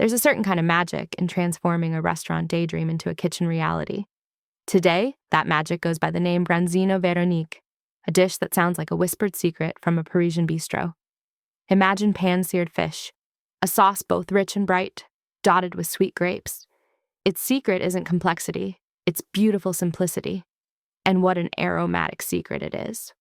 There's a certain kind of magic in transforming a restaurant daydream into a kitchen reality. Today, that magic goes by the name Branzino Véronique, a dish that sounds like a whispered secret from a Parisian bistro. Imagine pan-seared fish, a sauce both rich and bright, dotted with sweet grapes. Its secret isn't complexity, it's beautiful simplicity. And what an aromatic secret it is.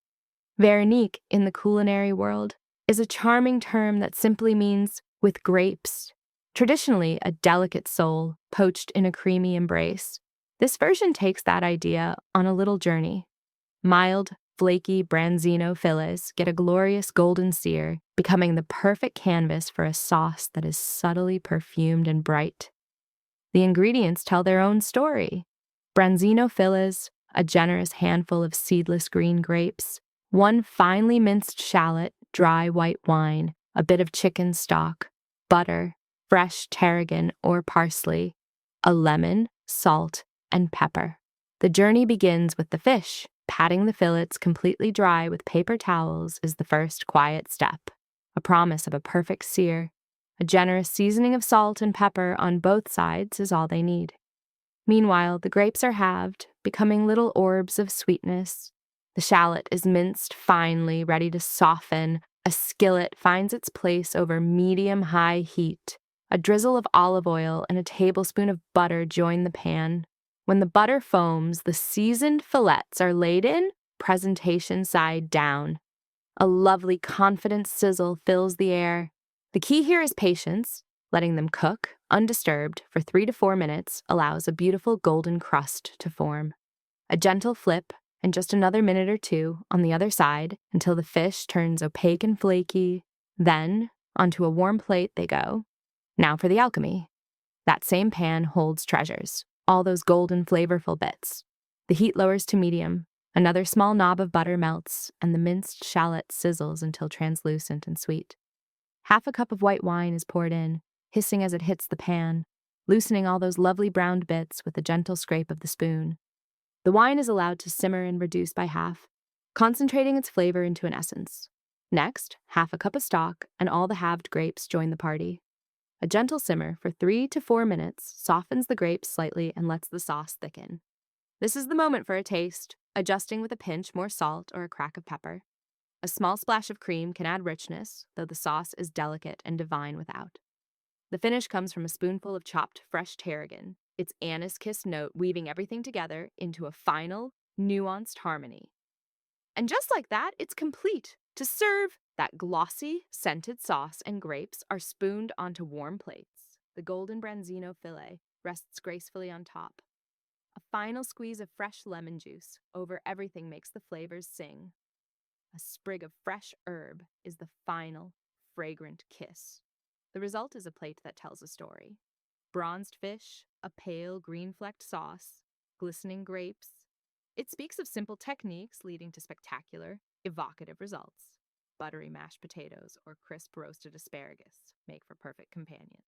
Véronique, in the culinary world, is a charming term that simply means with grapes. Traditionally, a delicate soul poached in a creamy embrace, this version takes that idea on a little journey. Mild, flaky Branzino fillets get a glorious golden sear, becoming the perfect canvas for a sauce that is subtly perfumed and bright. The ingredients tell their own story. Branzino fillets, a generous handful of seedless green grapes, one finely minced shallot, dry white wine, a bit of chicken stock, butter, fresh tarragon or parsley, a lemon, salt, and pepper. The journey begins with the fish. Patting the fillets completely dry with paper towels is the first quiet step, a promise of a perfect sear. A generous seasoning of salt and pepper on both sides is all they need. Meanwhile, the grapes are halved, becoming little orbs of sweetness. The shallot is minced finely, ready to soften. A skillet finds its place over medium-high heat. A drizzle of olive oil and a tablespoon of butter join the pan. When the butter foams, the seasoned fillets are laid in, presentation side down. A lovely, confident sizzle fills the air. The key here is patience. Letting them cook, undisturbed, for 3 to 4 minutes allows a beautiful golden crust to form. A gentle flip, and just another minute or two on the other side until the fish turns opaque and flaky. Then, onto a warm plate they go. Now for the alchemy. That same pan holds treasures, all those golden, flavorful bits. The heat lowers to medium. Another small knob of butter melts, and the minced shallot sizzles until translucent and sweet. Half a cup of white wine is poured in, hissing as it hits the pan, loosening all those lovely browned bits with a gentle scrape of the spoon. The wine is allowed to simmer and reduce by half, concentrating its flavor into an essence. Next, half a cup of stock and all the halved grapes join the party. A gentle simmer for 3 to 4 minutes softens the grapes slightly and lets the sauce thicken. This is the moment for a taste, adjusting with a pinch more salt or a crack of pepper. A small splash of cream can add richness, though the sauce is delicate and divine without. The finish comes from a spoonful of chopped fresh tarragon, its anise-kissed note weaving everything together into a final, nuanced harmony. And just like that, it's complete. To serve, that glossy, scented sauce and grapes are spooned onto warm plates. The golden Branzino fillet rests gracefully on top. A final squeeze of fresh lemon juice over everything makes the flavors sing. A sprig of fresh herb is the final, fragrant kiss. The result is a plate that tells a story. Bronzed fish, a pale green-flecked sauce, glistening grapes. It speaks of simple techniques leading to spectacular, evocative results. Buttery mashed potatoes or crisp roasted asparagus make for perfect companions.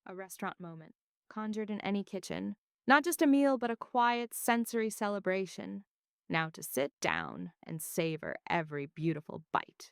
A restaurant moment, conjured in any kitchen. Not just a meal, but a quiet, sensory celebration. Now to sit down and savor every beautiful bite.